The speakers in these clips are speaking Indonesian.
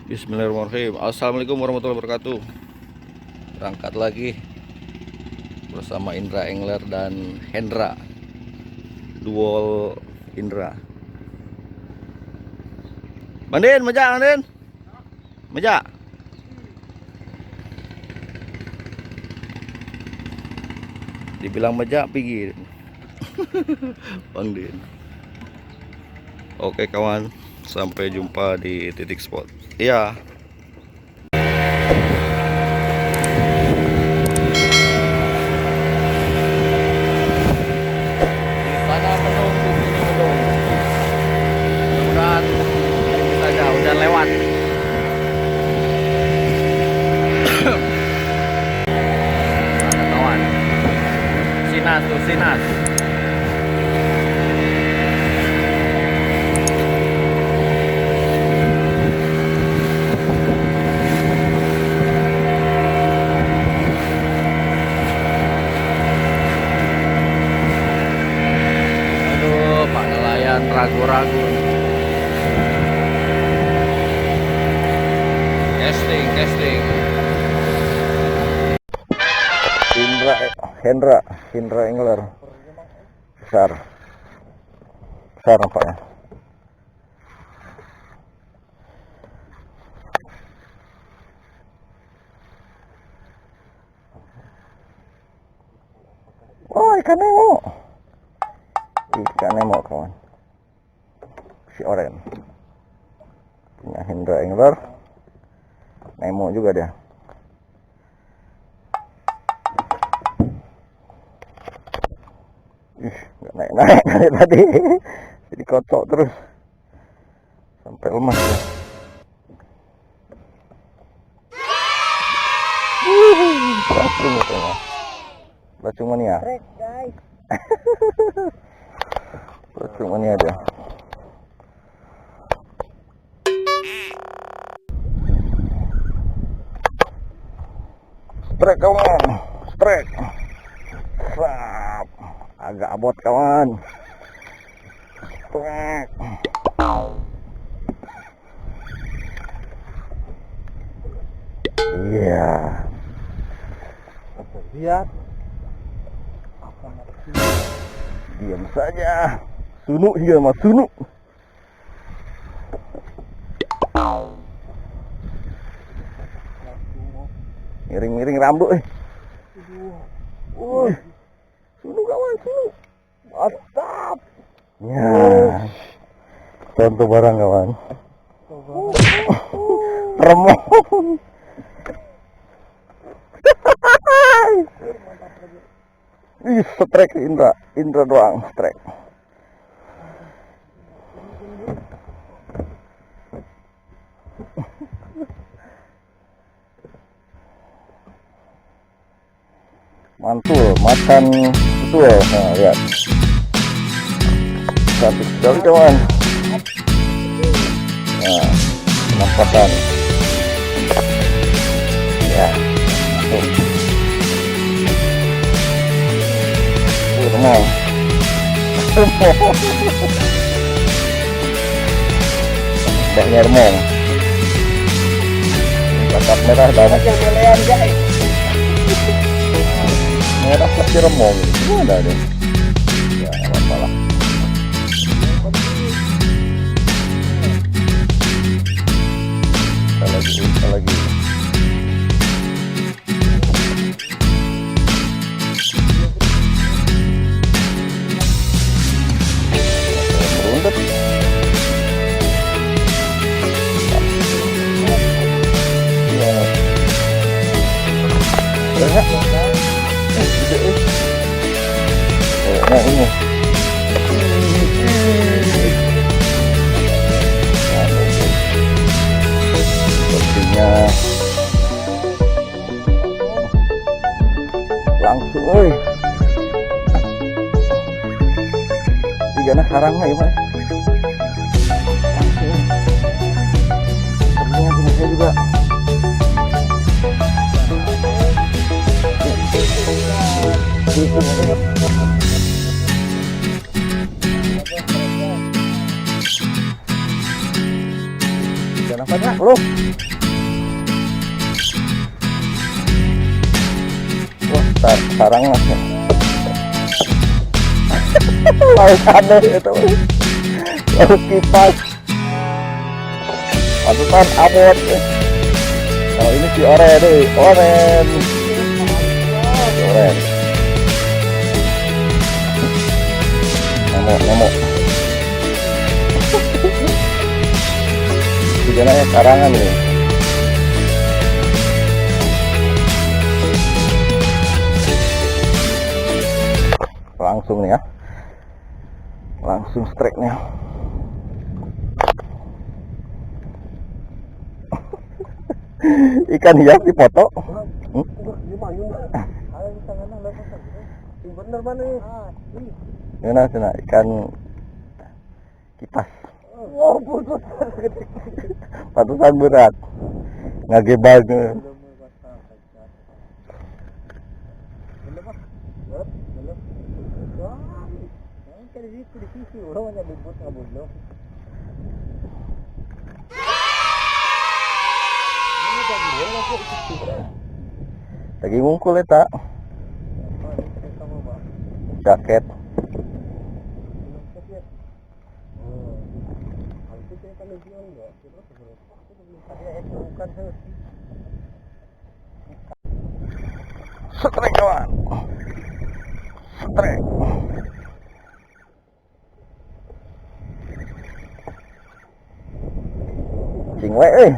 Bismillahirrahmanirrahim. Assalamualaikum warahmatullahi wabarakatuh. Berangkat lagi bersama Indra Angler dan Hendra Duol Indra. Mandin, meja, Mandin. Meja. Dibilang meja pergi. Bang Din. Oke kawan, sampai jumpa di titik spot. Iya. Sana penuh, sini penuh. Mudah-mudahan saja hujan lewat. Kawan. Sinas tuh, sinas. Ragu-ragu. Casting. Hendra Angler. Besar nampaknya. Oh, ikan nemo kawan. Si oren punya Hendra Angler, nemo juga dia. Nggak naik dari tadi. Jadi kocok terus sampai lemas ya. Bacung mania. Bacung mania dia. Strek kawan, strek. Sap. Agak abot kawan. Strek. Iya. Lihat. Diam saja. Sunuk juga mas, sunuk. Miring rambut sunuk kawan, sunuk. Mantap. Ya. Contoh barang kawan. Remong. Ih, strek Indra doang strek. Mantul, makan betul. Nah, lihat. Cantik sekali kawan. Nah, penampakan. Ya, mantul. Remong. Banyak remong. Cakap merah banget. Merah pasti remong. Gimana deh? Ya, nggak apa-apa lah. Kita lagi. Merundet. Ya. Nah ini sepertinya langsung tiga karang ya mas, langsung sepertinya punya saya juga. Ikan apa Kak? Belum. Wah, sarang masnya. Laut aneh itu. Laut kipas. Patusan abot. Kalau ini si oren deh, oren. Oren. Nemo. Sebenarnya karangan nih. Langsung nih ya. Langsung strike-nya. Ikan hias dipoto. Mana sana ikan kipas. Patusan berat. Ngagebal nih. Lagi ngungkul eta. Jaket. Strike kawan. Strike. Cing we euy.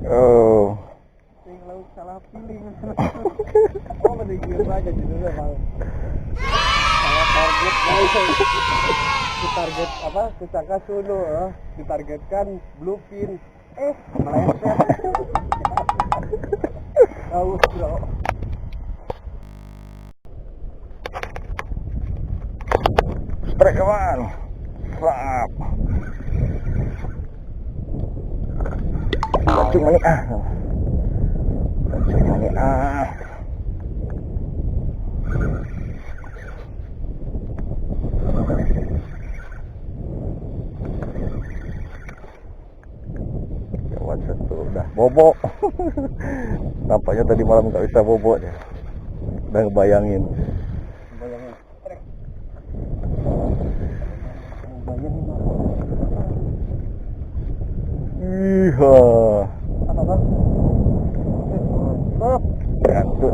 Oh. Lauk salah pilih. Oh, bener aja judulnya Bang. Salah target target apa? Kesangka sunu, ditargetkan bluefin. Meleset. Tahu, Bro. Strike kawan. Sap. Cacing mani Kawan satu udah bobo. Nampaknya tadi malam nggak bisa bobo deh. Udah ngebayangin. Iya. Apa Bang? Jatuh.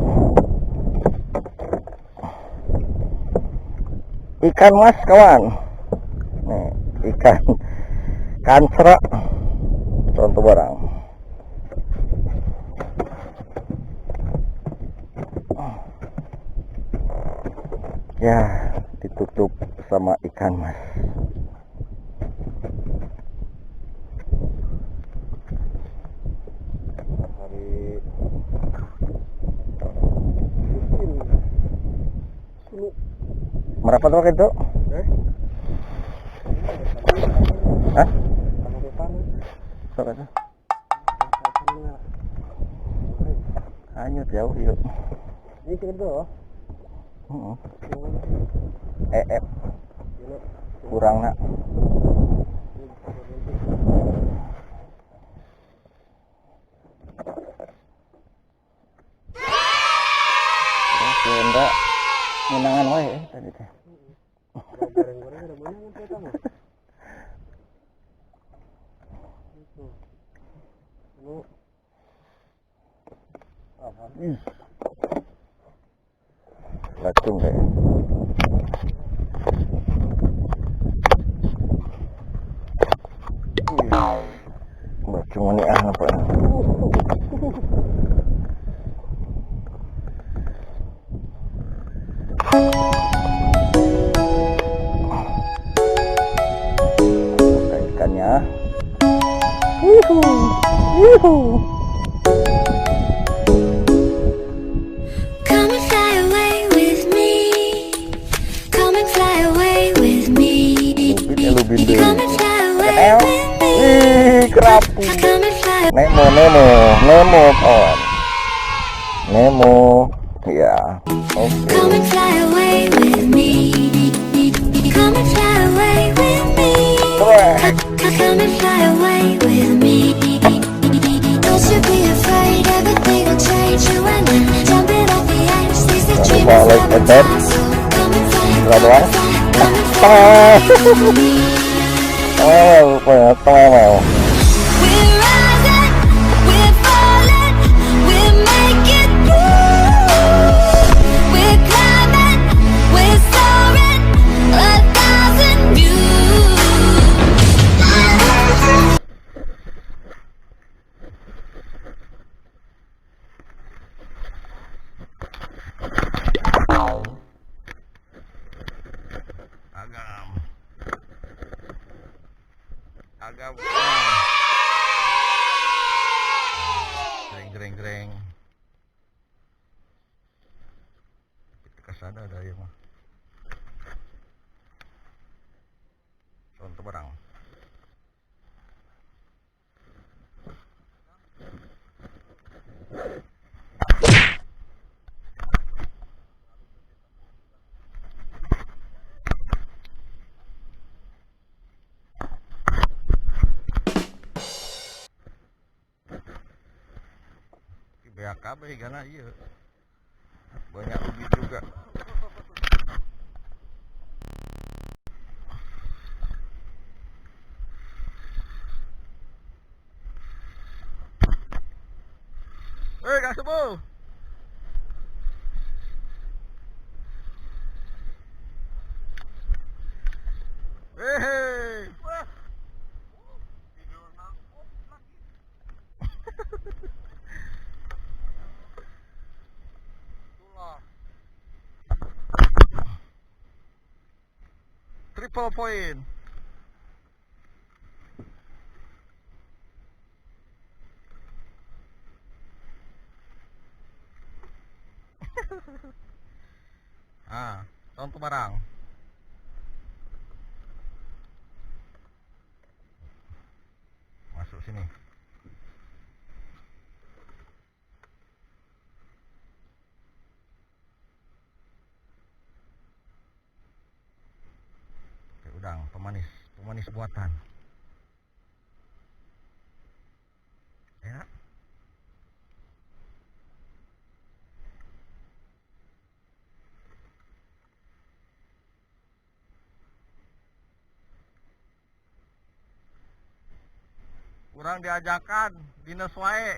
Ikan mas kawan. Nih, ikan kansra. Contoh barang. Ya, ditutup sama ikan mas. Berapa tuh itu? Hah? Berapa tuh? Hanyut jauh yuk. Ini segitu. Kurang nak. Enggak menangan wae tadi teh. Goreng-goreng ada menangan teh kamu. Itu. Lu apa? Lacung deh. Lacung ini apa? Ikannya. Come and fly away with me. Come and fly away with bindi. Ketel. Wih, kerapu. Nemo, Nemo, Nemo kawan. Nemo. Ya. Oke. Jangan lupa like and share. Doang. Tengah. Agak Greng kesana ada ya mah contoh barang BAKB karena iya banyak rugi juga. Kang Subuh. Triple point. Contoh barang. Masuk sini. Oke, udang pemanis buatan. Ya. Kurang diajakan dinas wae.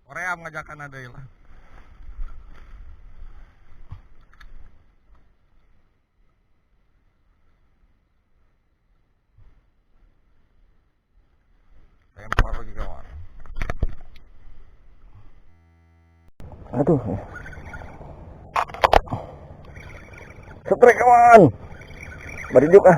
Korea mengajakan ada lah. Lempar lagi kawan. Aduh. Setrek kawan. Berijuk ah.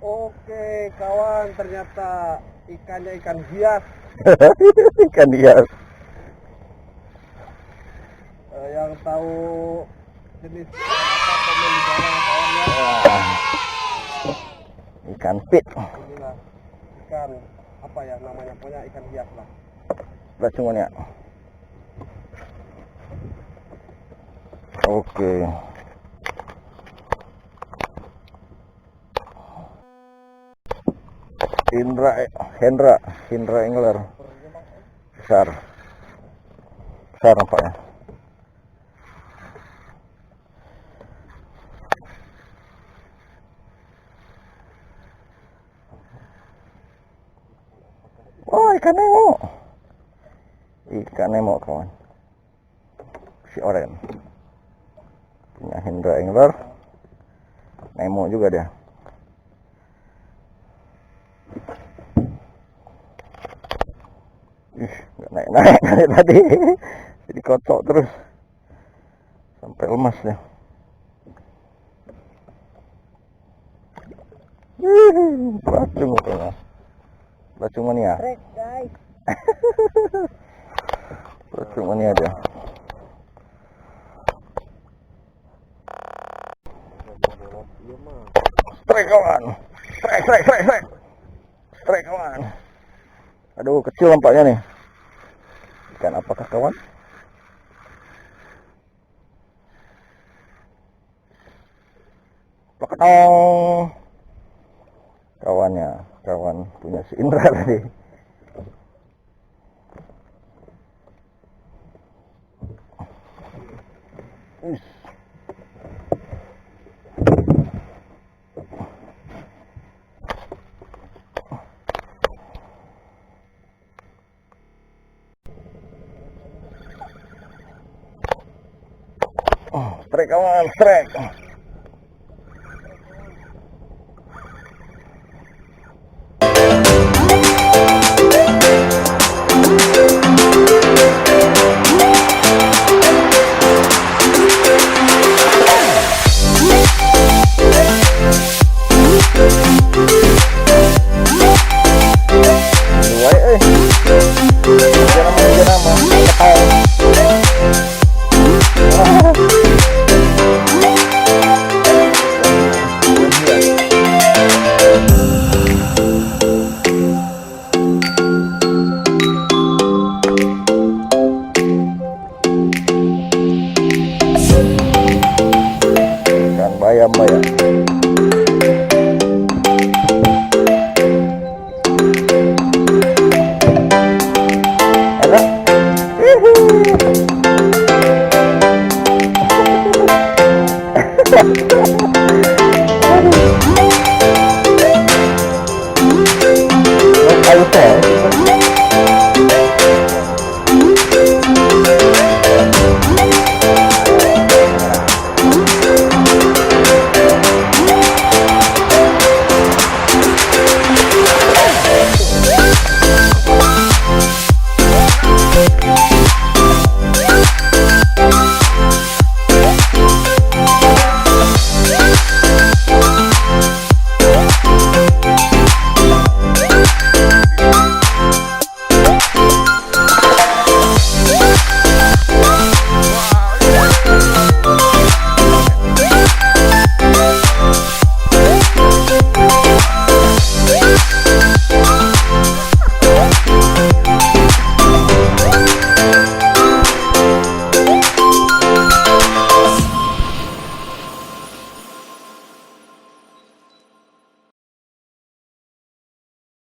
Oke kawan, ternyata ikannya ikan hias. Ikan hias. Yang tahu jenis apa komen di bawah kawannya. Ikan pit. Inilah ikan apa ya namanya, pokoknya ikan hias lah. Racungannya. Oke. Hendra Engler. Besar nampaknya. Oh, ikan Nemo kawan. Si oren punya Hendra Engler. Nemo juga dia. Nggak naik dari tadi. Jadi kocok terus sampai lemas ya. Pelacung katanya. Pelacung mania. Trek guys. Pelacung mania aja. Iya mah. Strike kawan. Strike. Strike kawan. Aduh, kecil nampaknya nih. Ikan apakah kawan? Plakatong. Kawannya, kawan punya si Indra tadi. Us. Oh, strike kawan, strike.